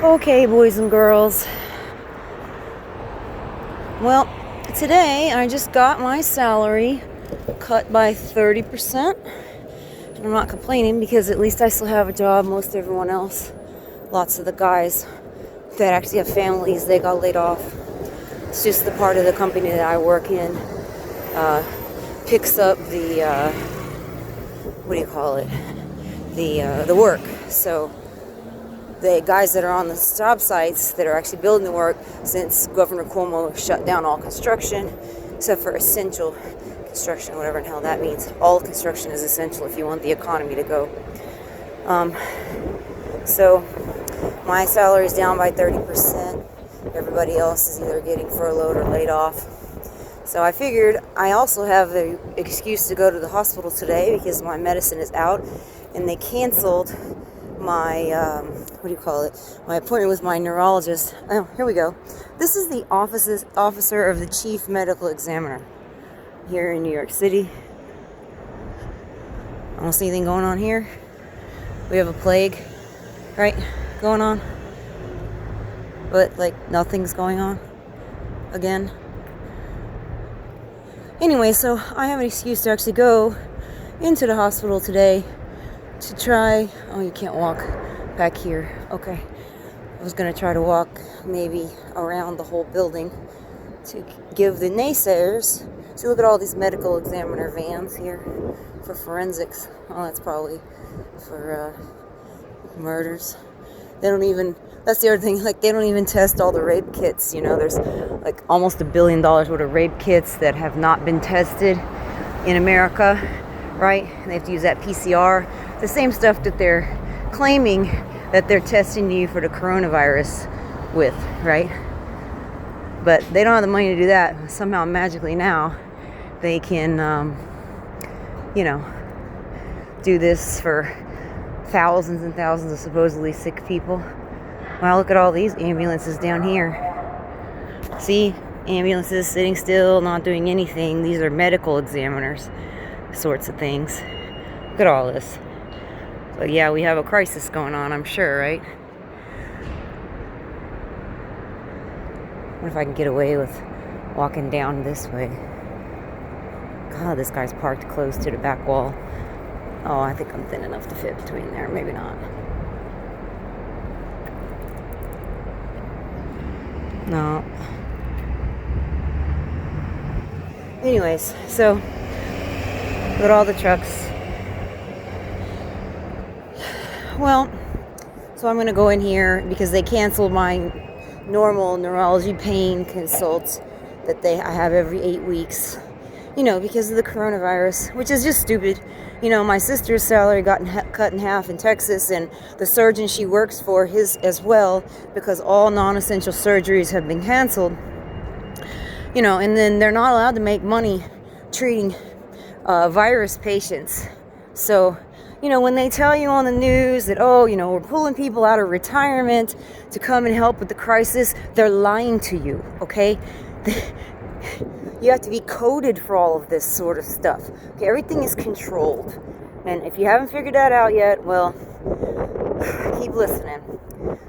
Okay, boys and girls. Well, today I just got my salary cut by 30%. And I'm not complaining because at least I still have a job. Most everyone else, lots of the guys that actually have families, they got laid off. It's just the part of the company that I work in picks up the the work. So the guys that are on the job sites that are actually building the work, since Governor Cuomo shut down all construction except for essential construction, whatever the hell that means. All construction is essential if you want the economy to go. So my salary is down by 30%. Everybody else is either getting furloughed or laid off. So I figured I also have the excuse to go to the hospital today because my medicine is out, and they canceled my my appointment with my neurologist. Oh, here we go. This is the officer of the chief medical examiner here in New York City. I don't see anything going on here. We have a plague, right, going on, but like nothing's going on again. Anyway, so I have an excuse to actually go into the hospital today to try. Oh, you can't walk back here. Okay. I was going to try to walk maybe around the whole building to give the naysayers. See, look at all these medical examiner vans here for forensics. Oh, that's probably for murders. They don't even, that's the other thing, like they don't even test all the rape kits. You know, there's like almost $1 billion worth of rape kits that have not been tested in America, right? They have to use that PCR. The same stuff that they're claiming that they're testing you for the coronavirus with, right? But they don't have the money to do that. Somehow, magically now, they can, do this for thousands and thousands of supposedly sick people. Wow, look at all these ambulances down here. See, ambulances sitting still, not doing anything. These are medical examiners, sorts of things. Look at all this. But yeah, we have a crisis going on, I'm sure, right? What if I can get away with walking down this way? God, this guy's parked close to the back wall. Oh, I think I'm thin enough to fit between there. Maybe not. No. Anyways, so look at all the trucks. Well, so I'm going to go in here because they canceled my normal neurology pain consults that I have every 8 weeks, because of the coronavirus, which is just stupid. My sister's salary got cut in half in Texas, and the surgeon she works for, his as well, because all non-essential surgeries have been canceled. And then they're not allowed to make money treating virus patients. So, when they tell you on the news that, we're pulling people out of retirement to come and help with the crisis, they're lying to you, okay? You have to be coded for all of this sort of stuff. Okay, everything is controlled. And if you haven't figured that out yet, well, keep listening.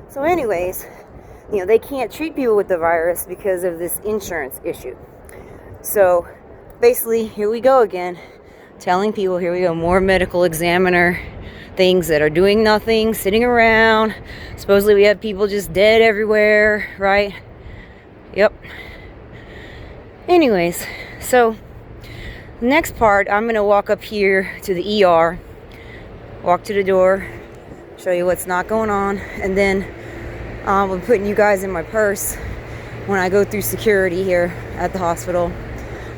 So anyways, they can't treat people with the virus because of this insurance issue. So basically, here we go again. Telling people, here we go, more medical examiner things that are doing nothing, sitting around. Supposedly we have people just dead everywhere, right? Yep. Anyways, so next part, I'm going to walk up here to the ER, walk to the door, show you what's not going on, and then I'm putting you guys in my purse when I go through security here at the hospital,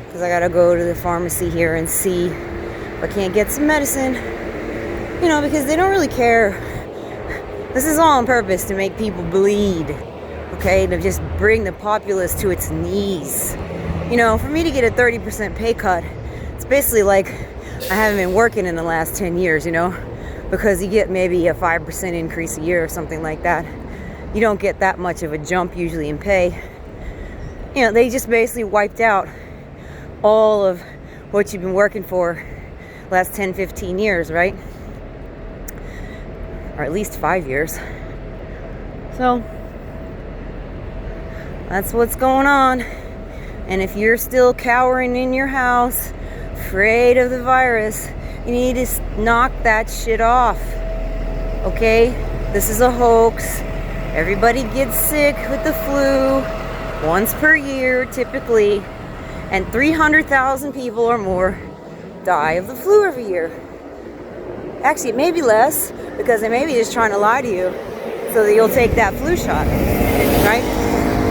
because I got to go to the pharmacy here and see if I can't get some medicine, because they don't really care. This is all on purpose to make people bleed, okay, to just bring the populace to its knees. For me to get a 30% pay cut, it's basically like I haven't been working in the last 10 years, because you get maybe a 5% increase a year or something like that. You don't get that much of a jump usually in pay. They just basically wiped out all of what you've been working for last 10, 15 years, right? Or at least 5 years. So that's what's going on. And if you're still cowering in your house, afraid of the virus, you need to knock that shit off. Okay? This is a hoax. Everybody gets sick with the flu once per year, typically. And 300,000 people or more die of the flu every year. Actually, it may be less, because they may be just trying to lie to you so that you'll take that flu shot. Right?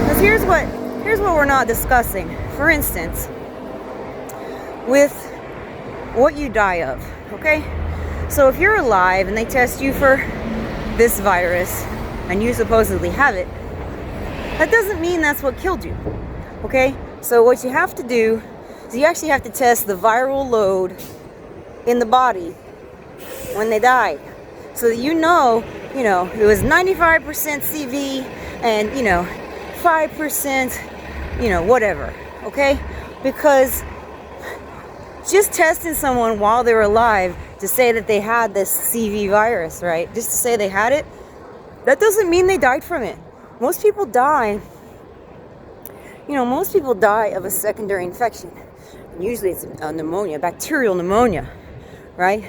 Because here's what we're not discussing. For instance, with what you die of, okay? So if you're alive and they test you for this virus and you supposedly have it, that doesn't mean that's what killed you, okay? So what you have to do is you actually have to test the viral load in the body when they die, so that you know, it was 95% CV and, 5%, whatever, okay? Because just testing someone while they're alive to say that they had this CV virus, right? Just to say they had it, that doesn't mean they died from it. Most people die, of a secondary infection. And usually it's a pneumonia, bacterial pneumonia, right?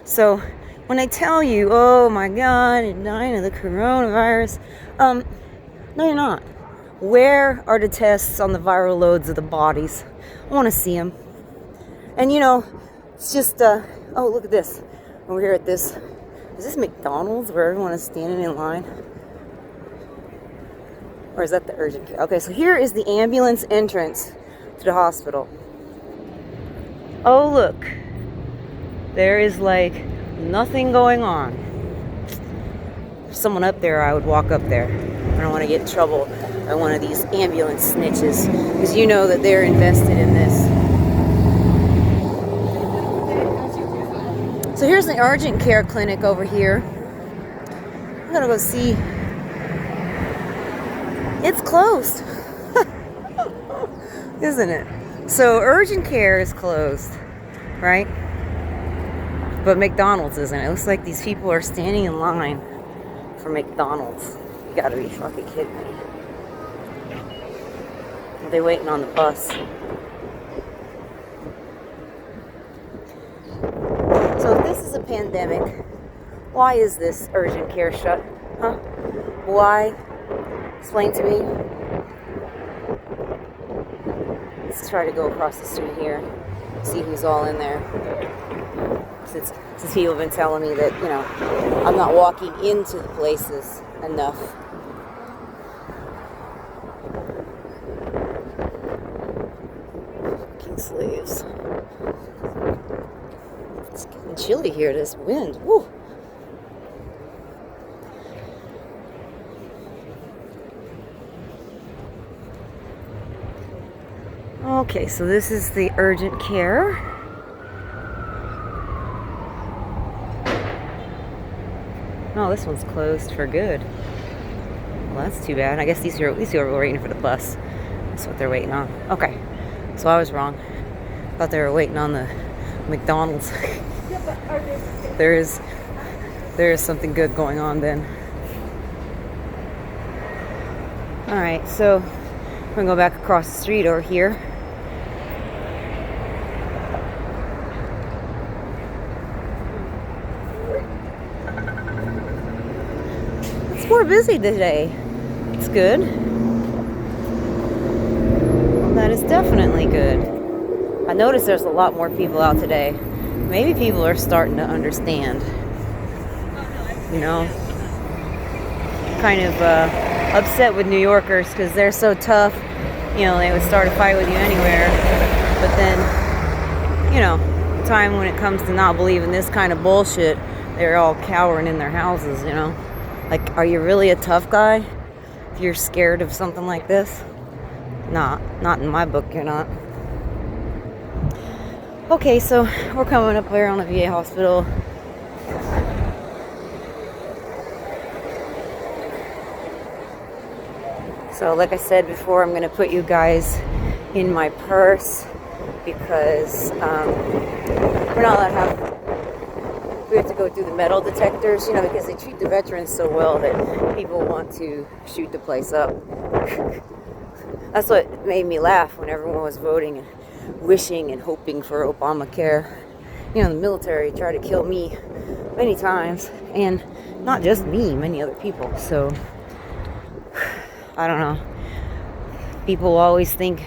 So when I tell you, oh my God, you're dying of the coronavirus, no, you're not. Where are the tests on the viral loads of the bodies? I want to see them. And it's just, oh, look at this. Over here at this, is this McDonald's where everyone is standing in line? Or is that the urgent care? Okay, so here is the ambulance entrance to the hospital. Oh, look. There is like nothing going on. If someone up there, I would walk up there. I don't want to get in trouble by one of these ambulance snitches, because you know that they're invested in this. So here's the urgent care clinic over here. I'm gonna go see. It's closed. Isn't it? So urgent care is closed, right? But McDonald's isn't. It looks like these people are standing in line for McDonald's. You gotta be fucking kidding me. Are they waiting on the bus? So if this is a pandemic, why is this urgent care shut? Huh? Why? Explain to me. Let's try to go across the street here. See who's all in there. Since people have been telling me that, I'm not walking into the places enough. Fucking slaves. It's getting chilly here, this wind. Woo. Okay, so this is the urgent care. Oh, this one's closed for good. Well, that's too bad. I guess these are waiting for the bus. That's what they're waiting on. Okay, so I was wrong. Thought they were waiting on the McDonald's. There is something good going on then. All right, so we're gonna go back across the street over here. It's more busy today. It's good. That is definitely good. I noticed there's a lot more people out today. Maybe people are starting to understand. Kind of upset with New Yorkers because they're so tough. They would start a fight with you anywhere. But then, the time when it comes to not believing this kind of bullshit, they're all cowering in their houses, Like, are you really a tough guy if you're scared of something like this? Not in my book, you're not. Okay, so we're coming up here on the VA hospital. So like I said before, I'm going to put you guys in my purse because we're not allowed to have we have to go through the metal detectors, you know, because they treat the veterans so well that people want to shoot the place up. That's what made me laugh when everyone was voting and wishing and hoping for Obamacare. You know, the military tried to kill me many times, and not just me, many other people. So, I don't know. People always think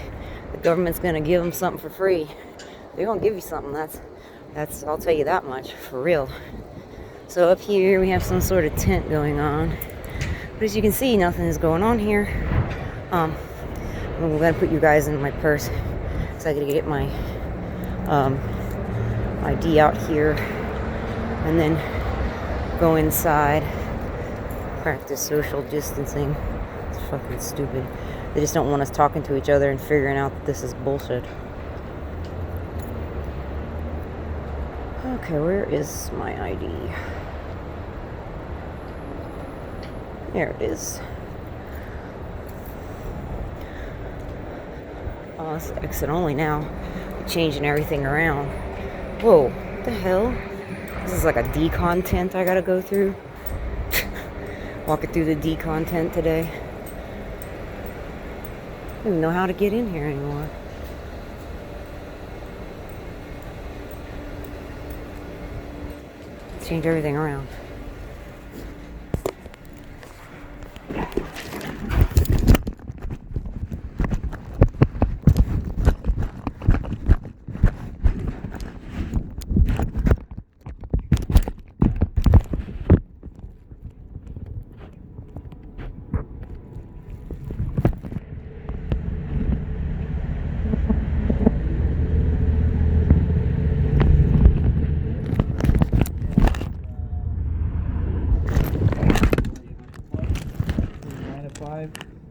the government's going to give them something for free. They're going to give you something. That's I'll tell you that much, for real. So up here we have some sort of tent going on. But as you can see, nothing is going on here. I'm going to put you guys in my purse. So I got to get my ID out here. And then go inside. Practice social distancing. It's fucking stupid. They just don't want us talking to each other and figuring out that this is bullshit. Okay, where is my ID? There it is. Oh, it's exit only now. They're changing everything around. Whoa, what the hell? This is like a decon tent I gotta go through. Walking through the decon tent today. I don't even know how to get in here anymore. Let's change everything around.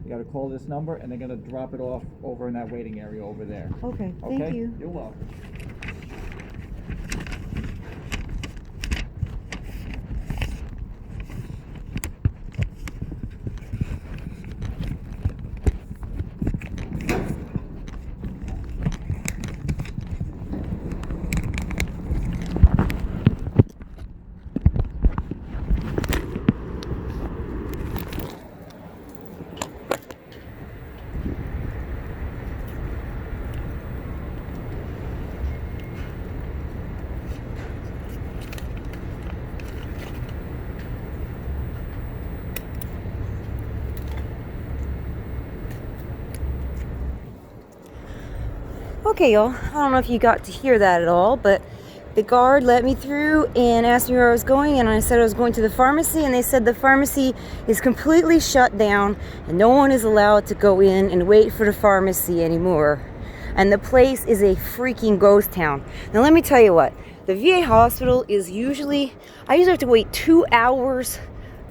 You got to call this number, and they're going to drop it off over in that waiting area over there. Okay, thank you. You're welcome. Okay, y'all, I don't know if you got to hear that at all, but the guard let me through and asked me where I was going, and I said I was going to the pharmacy, and they said the pharmacy is completely shut down and no one is allowed to go in and wait for the pharmacy anymore. And the place is a freaking ghost town. Now let me tell you what, the VA hospital is I usually have to wait 2 hours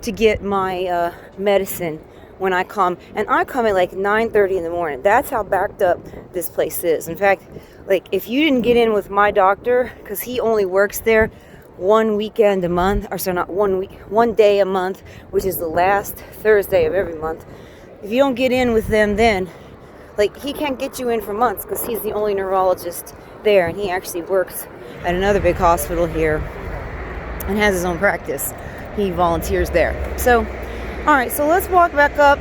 to get my medicine when I come, and I come at like 9:30 in the morning. That's how backed up this place is. In fact, like, if you didn't get in with my doctor, because he only works there one weekend a month, or sorry, not 1 week, 1 day a month, which is the last Thursday of every month. If you don't get in with them then, like, he can't get you in for months because he's the only neurologist there, and he actually works at another big hospital here and has his own practice. He volunteers there. So, all right, so let's walk back up.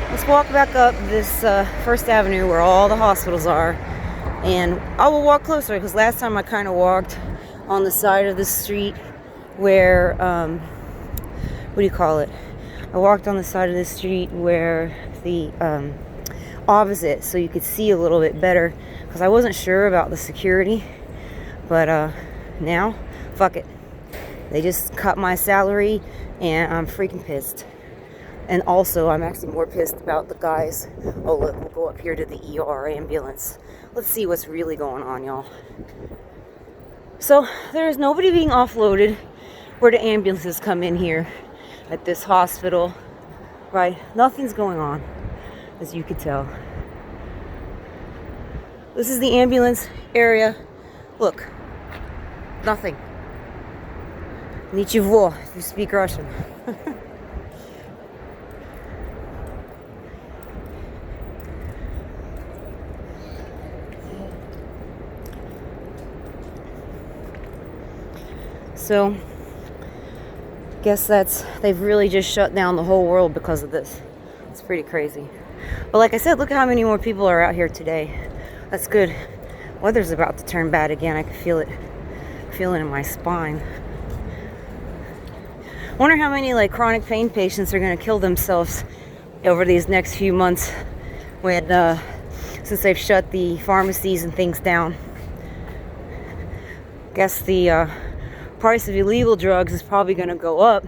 Let's walk back up this First Avenue where all the hospitals are. And I will walk closer because last time I kind of walked on the side of the street where, what do you call it? I walked on the side of the street where the opposite, so you could see a little bit better because I wasn't sure about the security. But now, fuck it. They just cut my salary and I'm freaking pissed. And also, I'm actually more pissed about the guys. Oh, look, we'll go up here to the ER ambulance. Let's see what's really going on, y'all. So, there's nobody being offloaded where the ambulances come in here at this hospital, right? Nothing's going on, as you could tell. This is the ambulance area. Look, nothing. Ничего, if you speak Russian. So, guess they've really just shut down the whole world because of this. It's pretty crazy. But like I said, look at how many more people are out here today. That's good. Weather's about to turn bad again. I can feel it in my spine. Wonder how many like chronic pain patients are going to kill themselves over these next few months when since they've shut the pharmacies and things down. Guess the price of illegal drugs is probably going to go up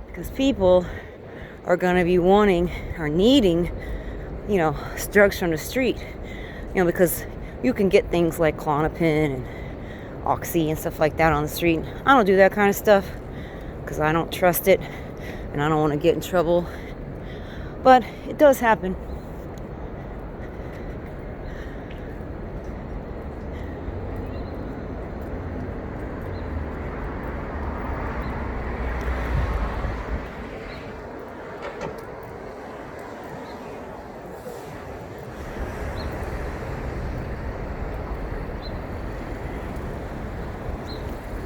because people are going to be wanting or needing, you know, drugs from the street. You know, because you can get things like Klonopin and Oxy and stuff like that on the street. I don't do that kind of stuff because I don't trust it and I don't want to get in trouble. But it does happen.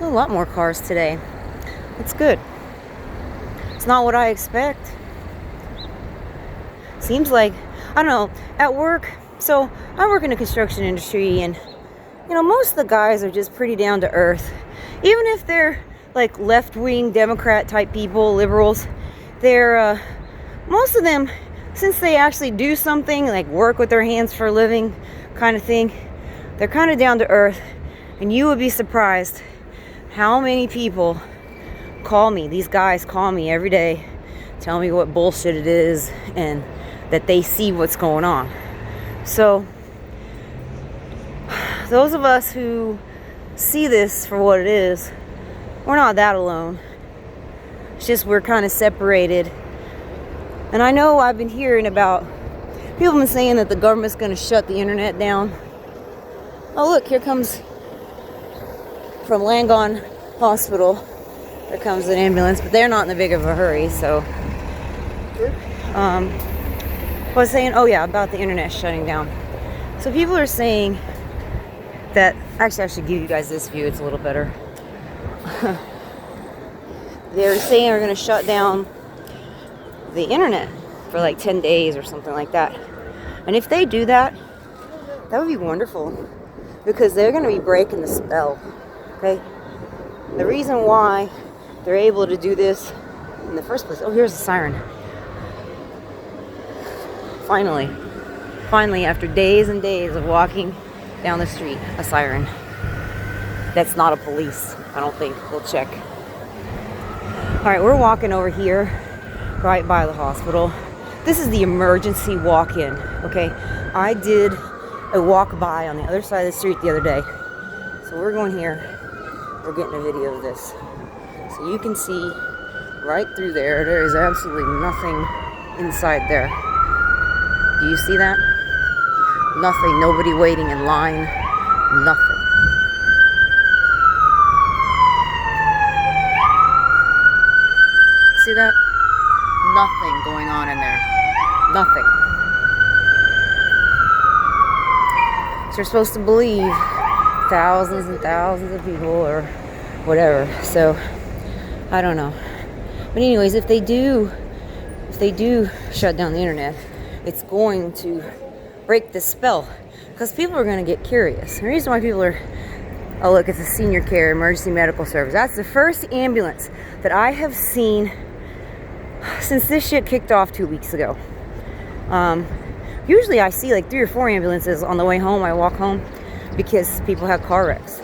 A lot more cars today. It's good. It's not what I expect. Seems like, I don't know, at work, so I work in the construction industry, and you know, most of the guys are just pretty down to earth. Even if they're like left-wing Democrat type people, liberals, they're most of them, since they actually do something like work with their hands for a living kind of thing, they're kind of down to earth. And you would be surprised how many people call me, these guys call me every day, tell me what bullshit it is and that they see what's going on. So those of us who see this for what it is, we're not that alone. It's just we're kind of separated. And I know I've been hearing about, people have been saying that the government's going to shut the internet down. Oh look, here comes from Langon Hospital. There comes an ambulance, but they're not in a big of a hurry, so I was saying, oh yeah, about the internet shutting down. So people are saying that, actually I should give you guys this view, it's a little better. They're saying they're going to shut down the internet for like 10 days or something like that. And if they do that, that would be wonderful, because they're going to be breaking the spell. Okay? The reason why they're able to do this in the first place. Oh, here's a siren. Finally, after days and days of walking down the street, a siren. That's not a police, I don't think. We'll check. Alright, we're walking over here, right by the hospital. This is the emergency walk-in, okay? I did a walk-by on the other side of the street the other day. So we're going here. We're getting a video of this. So you can see right through there, there is absolutely nothing inside there. Do you see that? Nothing, nobody waiting in line, nothing. See that? Nothing going on in there. Nothing. So you're supposed to believe thousands and thousands of people or whatever. So I don't know. But anyways, if they do shut down the internet, it's going to break the spell, because people are going to get curious. The reason why people are, oh look, it's a senior care emergency medical service. That's the first ambulance that I have seen since this shit kicked off 2 weeks ago. Usually I see like 3 or 4 ambulances on the way home. I walk home because people have car wrecks,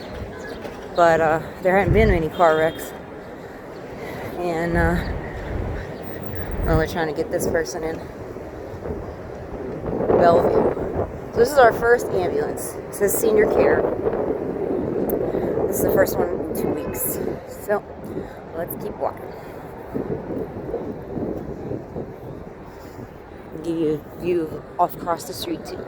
but there haven't been any car wrecks. And well, they're trying to get this person in Bellevue. So this is our first ambulance. It says senior care. This is the first one in 2 weeks. So let's keep walking. I'll give you a view off across the street too.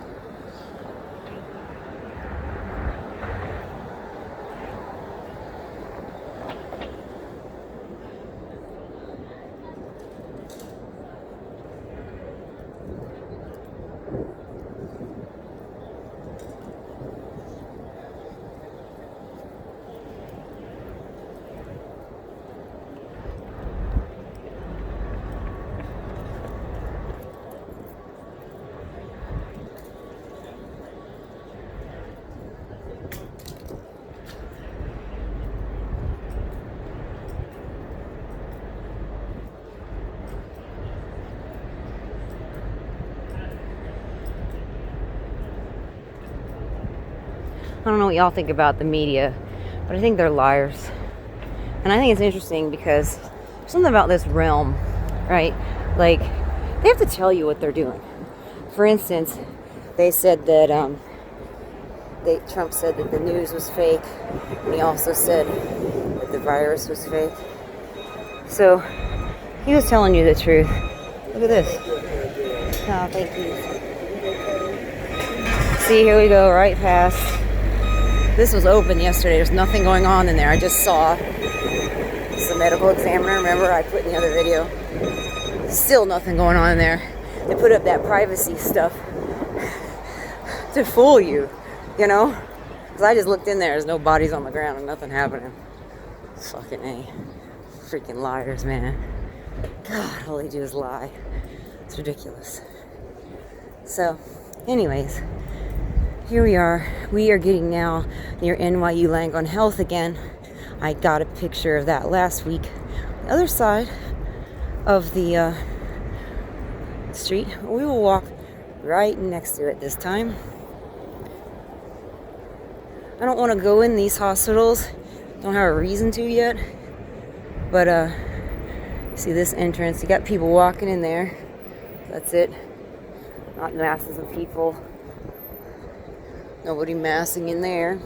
don't know what y'all think about the media, but I think they're liars. And I think it's interesting because there's something about this realm, right? Like, they have to tell you what they're doing. For instance, they said that Trump said that the news was fake, and he also said that the virus was fake. So he was telling you the truth. Look at this. Oh, thank you. See, here we go, right past. This was open yesterday. There's nothing going on in there. I just saw. It's a medical examiner. Remember, I put in the other video. Still nothing going on in there. They put up that privacy stuff to fool you, you know? Because I just looked in there. There's no bodies on the ground and nothing happening. Fucking A. Freaking liars, man. God, all they do is lie. It's ridiculous. So, anyways, here we are. We are getting now near NYU Langone Health again. I got a picture of that last week. The other side of the street. We will walk right next to it this time. I don't want to go in these hospitals. Don't have a reason to yet. But see this entrance. You got people walking in there. That's it. Not masses of people. Nobody massing in there.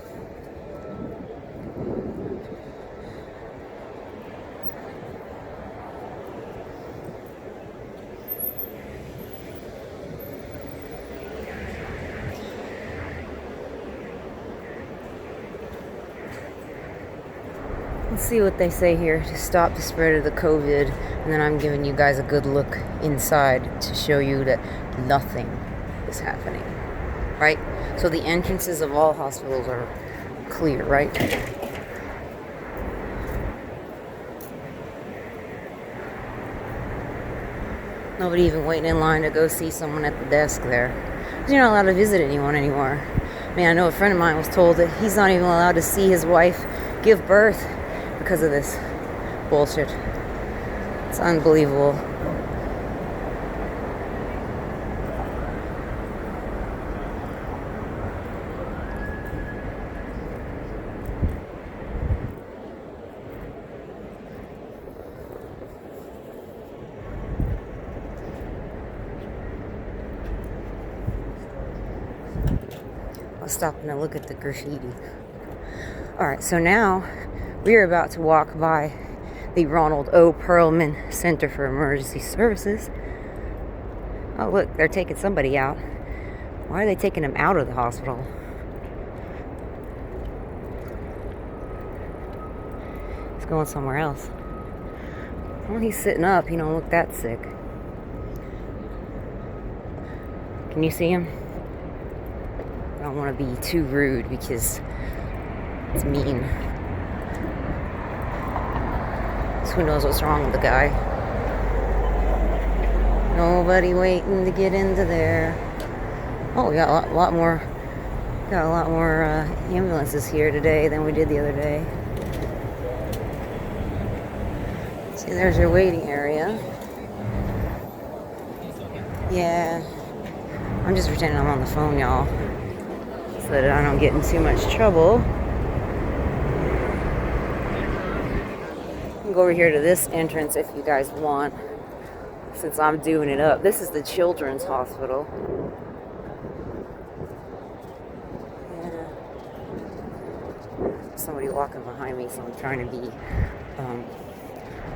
Let's see what they say here to stop the spread of the COVID, and then I'm giving you guys a good look inside to show you that nothing is happening, right? So the entrances of all hospitals are clear, right? Nobody even waiting in line to go see someone at the desk there. You're not allowed to visit anyone anymore. I mean, I know a friend of mine was told that he's not even allowed to see his wife give birth because of this bullshit. It's unbelievable. I'll stop and look at the graffiti. Alright, so now we are about to walk by the Ronald O. Perlman Center for Emergency Services. Oh, look, they're taking somebody out. Why are they taking him out of the hospital? He's going somewhere else. Well, he's sitting up. He don't look that sick. Can you see him? I don't want to be too rude because it's mean. So who knows what's wrong with the guy? Nobody waiting to get into there. Oh, we got a lot more. Got a lot more ambulances here today than we did the other day. See, there's your waiting area. Yeah, I'm just pretending I'm on the phone, y'all, so that I don't get in too much trouble. Go over here to this entrance if you guys want, since I'm doing it up. This is the Children's Hospital. Yeah. Somebody walking behind me, so I'm trying to be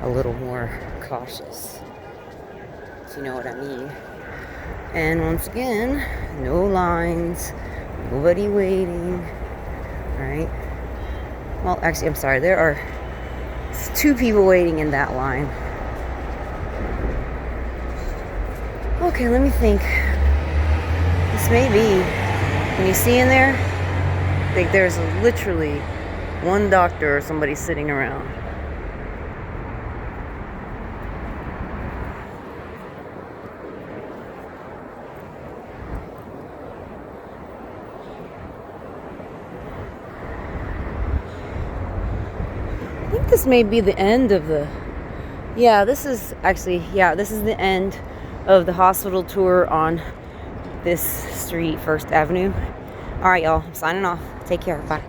a little more cautious, if you know what I mean. And once again, no lines, nobody waiting. Right? Well, actually, I'm sorry, there are 2 people waiting in that line. Okay, let me think. This may be. Can you see in there? I think there's literally one doctor or somebody sitting around. I think this may be the end of the... Yeah, this is the end of the hospital tour on this street, First Avenue. All right, y'all. I'm signing off. Take care. Bye.